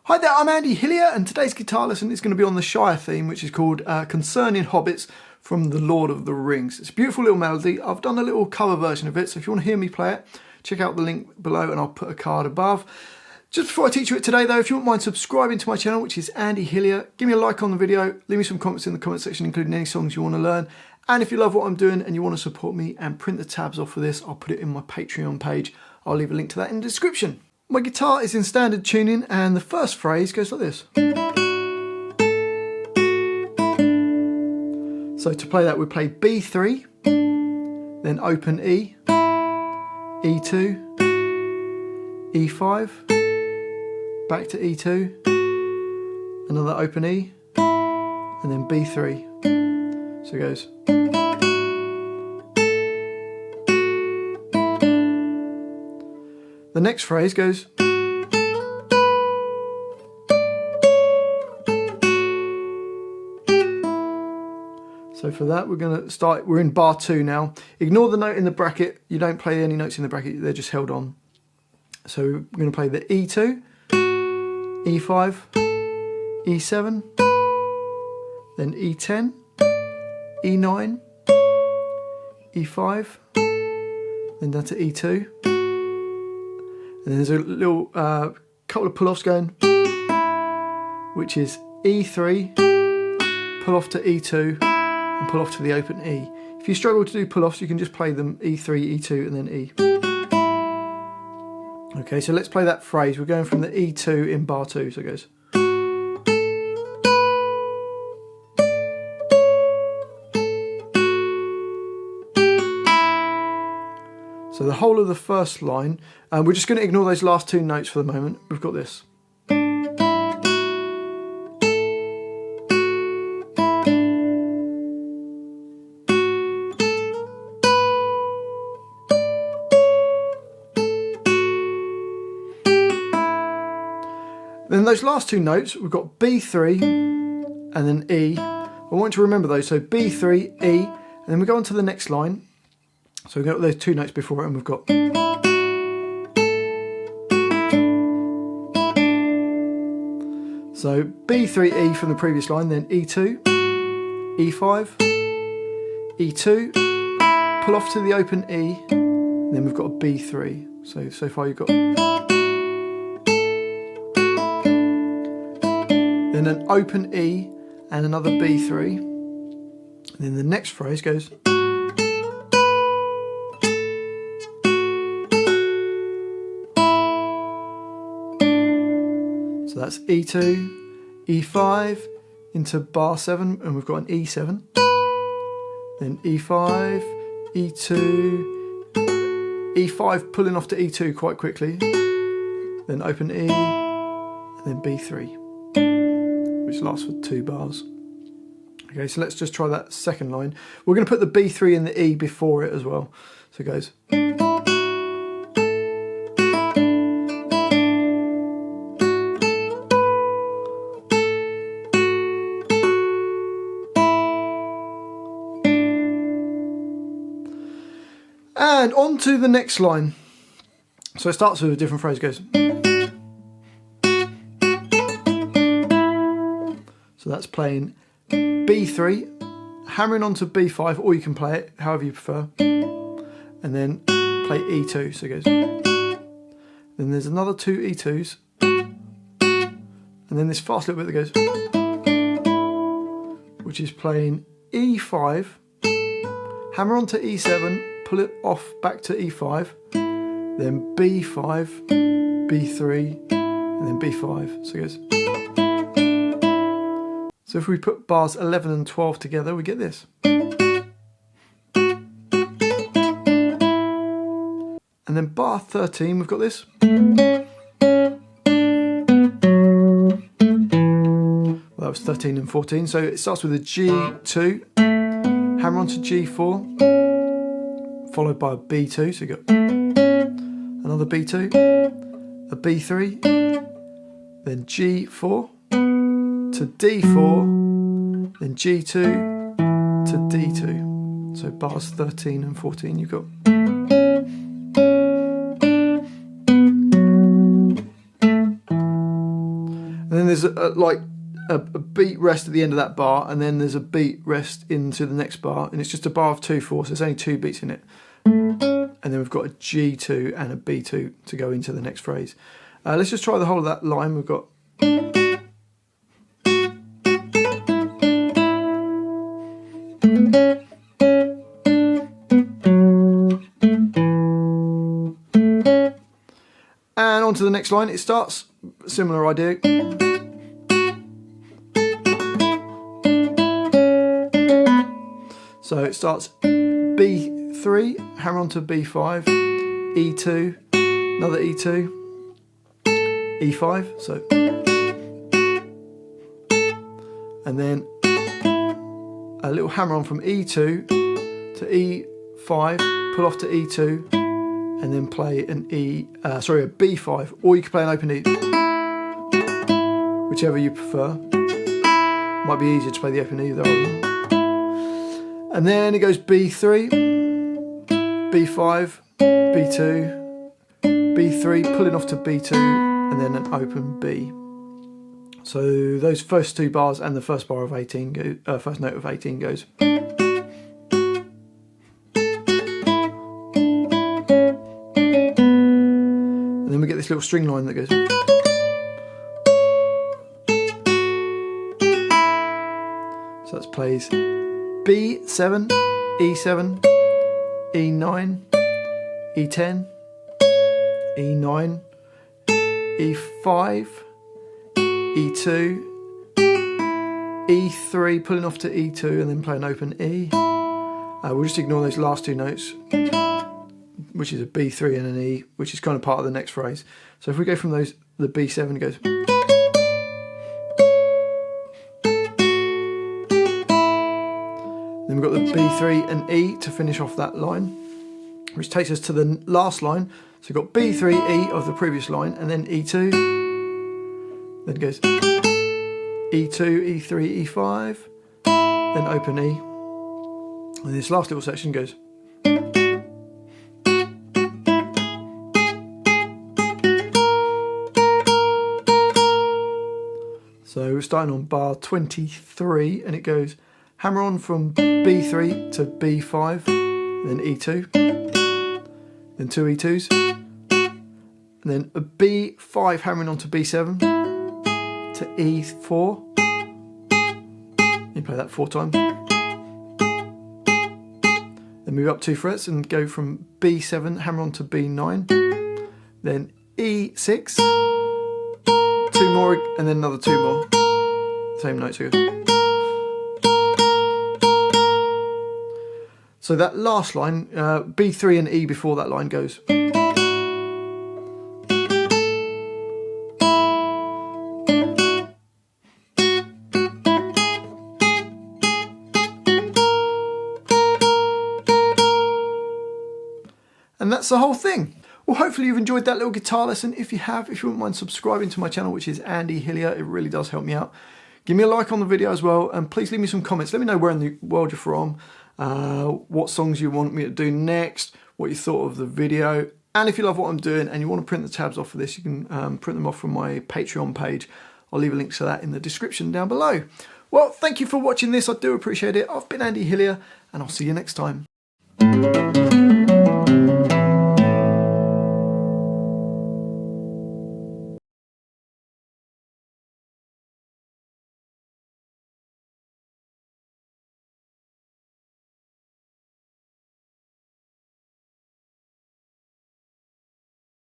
Hi there, I'm Andy Hillier, and today's guitar lesson is going to be on the Shire theme, which is called Concerning Hobbits from The Lord of the Rings. It's a beautiful little melody. I've done a little cover version of it, so if you want to hear me play it, check out the link below and I'll put a card above. Just before I teach you it today though, if you wouldn't mind subscribing to my channel, which is Andy Hillier, give me a like on the video, leave me some comments in the comment section, including any songs you want to learn. And if you love what I'm doing and you want to support me and print the tabs off for this, I'll put it in my Patreon page. I'll leave a link to that in the description. My guitar is in standard tuning and the first phrase goes like this. So to play that we play B3, then open E, E2, E5, back to E2, another open E, and then B3. So it goes. The next phrase goes. So for that we're going to start, we're in bar 2 now. Ignore the note in the bracket, you don't play any notes in the bracket, they're just held on. So we're going to play the E2, E5, E7, then E10, E9, E5, then down to E2. And then there's a little couple of pull-offs going, which is E3, pull off to E2, and pull off to the open E. If you struggle to do pull-offs, you can just play them E3, E2, and then E. Okay, so let's play that phrase. We're going from the E2 in bar 2, so it goes. So the whole of the first line, we're just going to ignore those last 2 notes for the moment. We've got this. Then those last 2 notes, we've got B3 and then E. I want you to remember those. So B3, E, and then we go on to the next line. So we've got those 2 notes before it and we've got. So B3, E from the previous line, then E2, E5, E2, pull off to the open E, and then we've got a B3. So far you've got. Then an open E and another B3. And then the next phrase goes. So that's E2, E5 into bar 7, and we've got an E7. Then E5, E2, E5 pulling off to E2 quite quickly. Then open E, and then B3, which lasts for 2 bars. Okay, so let's just try that second line. We're going to put the B3 and the E before it as well. So it goes. And on to the next line. So it starts with a different phrase, goes. So that's playing B3, hammering onto B5, or you can play it however you prefer, and then play E2, so it goes. Then there's another 2 E2s, and then this fast little bit that goes, which is playing E5, hammer onto E7, pull it off back to E5, then B5, B3, and then B5, so it goes. So if we put bars 11 and 12 together, we get this. And then bar 13, we've got this. Well, that was 13 and 14. So it starts with a G2, hammer onto G4, followed by a B2. So you got another B2, a B3, then G4, to D4, then G2 to D2. So bars 13 and 14 you've got. And then there's like a beat rest at the end of that bar, and then there's a beat rest into the next bar, and it's just a bar of 2/4, so there's only 2 beats in it. And then we've got a G2 and a B2 to go into the next phrase. Let's just try the whole of that line. We've got... And on to the next line, it starts, similar idea. So it starts B3, hammer onto B5, E2, another E2, E5, so, and then a little hammer on from E2 to E5, pull off to E2, and then play an a B5, or you can play an open E, whichever you prefer. Might be easier to play the open E though. And then it goes B3, B5, B2, B3, pulling off to B2, and then an open B. So those first 2 bars and the first bar of 18 go, first note of 18 goes. And then we get this little string line that goes. So that plays B7, E7, E9, E10, E9, E5, E2, E3, pulling off to E2, and then play an open E. We'll just ignore those last 2 notes, which is a B3 and an E, which is kind of part of the next phrase. So if we go from those, the B7 goes. Then we've got the B3 and E to finish off that line, which takes us to the last line. So we've got B3, E of the previous line, and then E2. Then it goes E2, E3, E5, then open E. And this last little section goes. So we're starting on bar 23, and it goes hammer on from B3 to B5, then E2, then 2 E2s, and then a B5 hammering onto B7 to E4. You play that 4 times. Then move up 2 frets and go from B7, hammer onto B9, then E6, 2 more, and then another 2 more. Same notes again. So that last line, B3 and E before that line goes. And that's the whole thing. Well, hopefully you've enjoyed that little guitar lesson. If you have, if you wouldn't mind subscribing to my channel, which is Andy Hillier, it really does help me out. Give me a like on the video as well, and please leave me some comments. Let me know where in the world you're from, what songs you want me to do next, what you thought of the video. And if you love what I'm doing and you want to print the tabs off for this, you can print them off from my Patreon page. I'll leave a link to that in the description down below. Well, thank you for watching this. I do appreciate it. I've been Andy Hillier, and I'll see you next time.